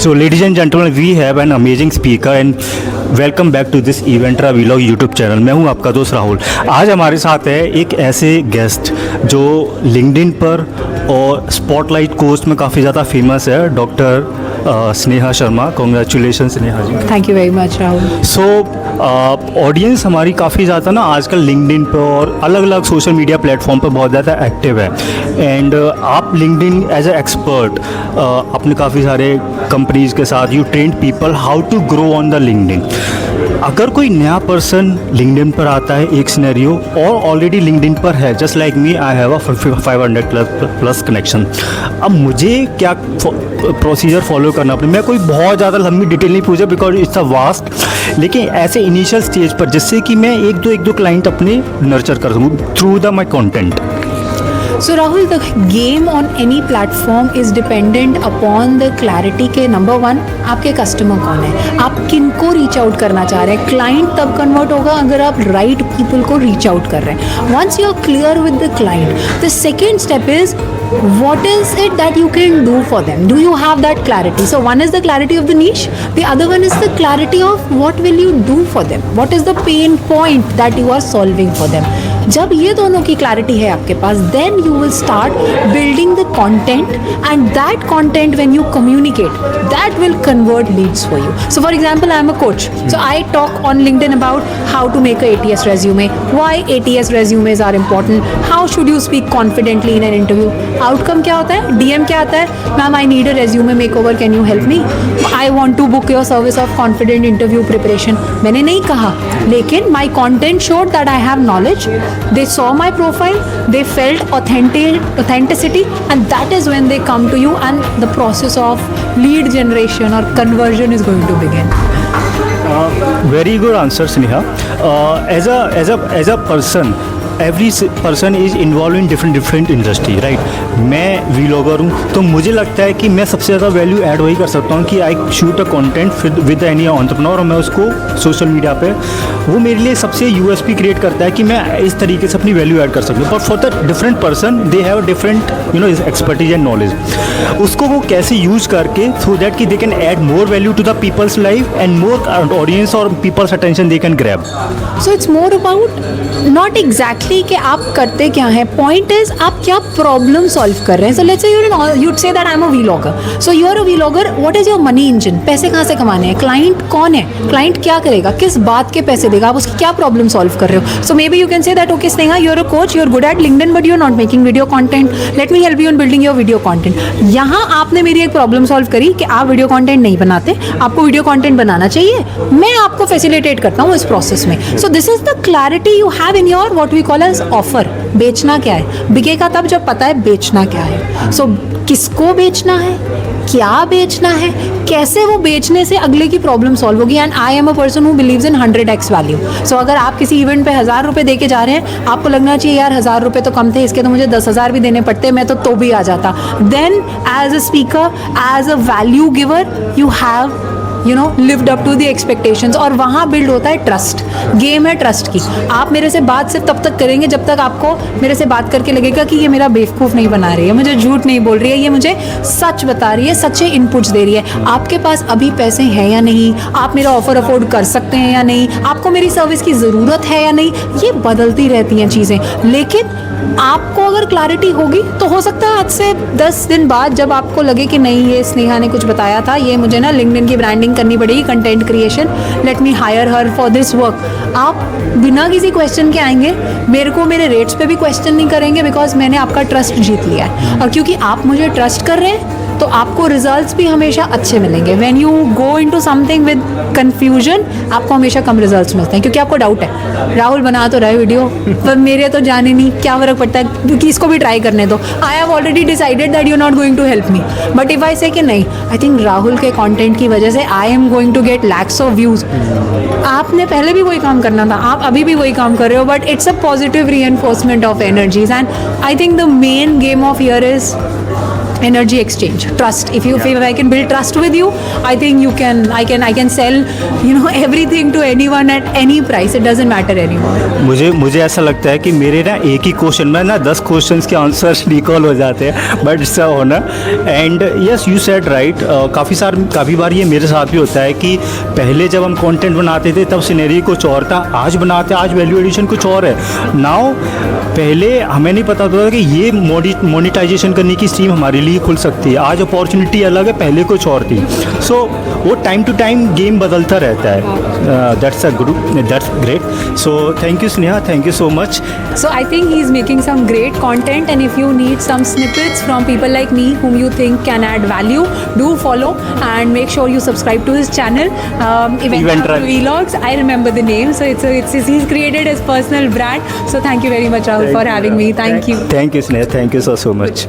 So, ladies and gentlemen, we have an amazing speaker and welcome back to this event vlog YouTube channel. मैं हूं आपका दोस्त राहुल। आज हमारे साथ है एक ऐसे गेस्ट जो लिंक्डइन पर और स्पॉटलाइट कोर्स में काफ़ी ज़्यादा फेमस है, doctor Sneha Sharma. Congratulation Sneha ji. Thank you very much Rahul. So audience हमारी काफ़ी ज़्यादा ना आजकल लिंक्डइन पर और अलग अलग सोशल मीडिया प्लेटफॉर्म पर बहुत ज़्यादा एक्टिव है एंड आप लिंक्डइन एज ए एक्सपर्ट अपने काफ़ी सारे कंपनीज के साथ you trained people how to grow on the LinkedIn. अगर कोई नया पर्सन लिंक्डइन पर आता है एक सिनेरियो और ऑलरेडी लिंक्डइन पर है, just like me I have a 500 plus connection, अब मुझे क्या प्रोसीजर फॉलो करना पड़े। मैं कोई बहुत ज़्यादा लंबी डिटेल नहीं पूछा बिकॉज इट्स अ वास्ट, लेकिन ऐसे इनिशियल स्टेज पर जिससे कि मैं एक दो क्लाइंट अपने नर्चर कर सकूँ through the my content. So Rahul, the game on any platform is dependent upon the clarity के number one आपके कस्टमर कौन है, आप किन को रीच आउट करना चाह रहे हैं। क्लाइंट तब कन्वर्ट होगा अगर आप राइट पीपल को रीच आउट कर रहे हैं। Once you are clear with the client, the second step is what is it that you can do for them? Do you have that clarity? So one is the clarity of the niche, the other one is the clarity of what will you do for them, what is the pain point that you are solving for them. जब ये दोनों की clarity है आपके पास, then you will start building the content and that content when you communicate that will convert leads for you. So for example I am a coach, so I talk on LinkedIn about how to make a ATS resume, why ATS resumes are important, how should you speak confidently in an interview. Outcome क्या होता है, DM क्या आता है, ma'am I need a resume makeover, can you help me, I want to book your service of confident interview preparation. मैंने नहीं कहा, लेकिन my content showed that I have knowledge. They saw my profile, they felt authenticity, and that is when they come to you and the process of lead generation or conversion is going to begin. Very good answer, Sneha. As a person, every person is involve in different industry, right. मैं vlogger हूँ तो मुझे लगता है कि मैं सबसे ज़्यादा वैल्यू ऐड वही कर सकता हूँ कि I shoot a content with any entrepreneur और मैं उसको सोशल मीडिया पे, वो मेरे लिए सबसे USP क्रिएट करता है कि मैं इस तरीके से अपनी वैल्यू ऐड कर सकता हूँ. But for the different person they have different expertise and knowledge. उसको वो कैसे यूज़ करके थ्रू दैट कि they can add more value to the people's life and more audience और people's attention they can grab. So it's more about not exactly कि आप करते क्या हैं, पॉइंट इज आप क्या प्रॉब्लम सॉल्व कर रहे हैं. So let's say you'd say that I'm a vlogger, so you're a vlogger, what is your money engine, पैसे कहाँ से कमाने हैं, क्लाइंट कौन है, क्लाइंट क्या करेगा, किस बात के पैसे देगा, आप उसकी क्या प्रॉब्लम सॉल्व कर रहे हो. So maybe you can say that okay Sneha, you're a coach, you're good at LinkedIn but you're not making video content, let me help you in building your video content. यहाँ आपने मेरी एक problem solve करी कि आप video content नहीं बनाते, आपको वीडियो कंटेंट बनाना चाहिए, मैं आपको फैसिलिटेट करता हूँ इस प्रोसेस में. So this is the clarity you have in your what we call as offer. बेचना क्या है, बिकेगा तब जब पता है बेचना क्या है. सो किसको बेचना है, क्या बेचना है, कैसे वो बेचने से अगले की प्रॉब्लम सॉल्व होगी. And I am a person who believes in 100x value. So अगर आप किसी इवेंट पे 1000 रुपये दे के जा रहे हैं, आपको लगना चाहिए यार 1000 रुपये तो कम थे, इसके तो मुझे 10,000 भी देने पड़ते, मैं तो भी आ जाता. Then as a speaker, as a value giver, you have lived up to the expectations. और वहाँ बिल्ड होता है ट्रस्ट. गेम है ट्रस्ट की. आप मेरे से बात सिर्फ तब तक करेंगे जब तक आपको मेरे से बात करके लगेगा कि ये मेरा बेवकूफ़ नहीं बना रही है, मुझे झूठ नहीं बोल रही है, ये मुझे सच बता रही है, सच्चे इनपुट्स दे रही है. आपके पास अभी पैसे हैं या नहीं, आप मेरा ऑफर अफोर्ड कर सकते हैं या नहीं, आपको मेरी सर्विस की ज़रूरत है या नहीं, ये बदलती रहती हैं चीज़ें. लेकिन आपको अगर क्लैरिटी होगी तो हो सकता है आज से 10 दिन बाद जब आपको लगे कि नहीं ये स्नेहा ने कुछ बताया था, ये मुझे ना लिंक्डइन की ब्रांडिंग करनी पड़ेगी, content creation, let me hire her for this work, आप बिना किसी क्वेश्चन के आएंगे. मेरे को मेरे रेट्स पे भी क्वेश्चन नहीं करेंगे बिकॉज मैंने आपका ट्रस्ट जीत लिया है. और क्योंकि आप मुझे ट्रस्ट कर रहे हैं तो आपको रिजल्ट्स भी हमेशा अच्छे मिलेंगे. When you go into something with confusion, आपको हमेशा कम रिजल्ट्स मिलते हैं क्योंकि आपको डाउट है. राहुल बना तो रहे वीडियो पर मेरे तो जाने नहीं, क्या फर्क पड़ता है, किसको भी ट्राई करने दो. I have already decided that you not going to help me. But if I say कि नहीं, आई थिंक राहुल के कॉन्टेंट की वजह से I am going to get lakhs of views. आपने पहले भी वही काम करना था, आप अभी भी वही काम कर रहे हो, बट इट्स अ पॉजिटिव री enforcement of energies. And I think the main game of year is energy exchange, trust. If I can build trust with you, I think I can sell everything to anyone at any price. It doesn't matter anymore. मुझे ऐसा लगता है कि मेरे ना एक ही question में ना 10 क्वेश्चंस के आंसर्स रिकॉल हो जाते हैं, but it's a honour and yes you said right. काफ़ी बार ये मेरे साथ भी होता है कि पहले जब हम कंटेंट बनाते थे तब सिनेरियो कुछ और था, आज बनाते हैं आज वैल्यू एडिशन कुछ और है. नाउ पहले हमें नहीं पता था कि ये मोनेटाइजेशन करने की स्ट्रीम हमारे लिए खुल सकती है. आज अपॉर्चुनिटी अलग है, पहले कुछ और थी. सो वो टाइम टू टाइम गेम बदलता रहता है. That's great. So thank you Sneha, thank you so much. So I think he's making some great content, and if you need some snippets from people like me whom you think can add value, do follow and make sure you subscribe to his channel. Event Run Vlogs. I remember the name, so he's created his personal brand. So thank you very much, Rahul, for having me. Thank you. Thank you Sneha, thank you so much.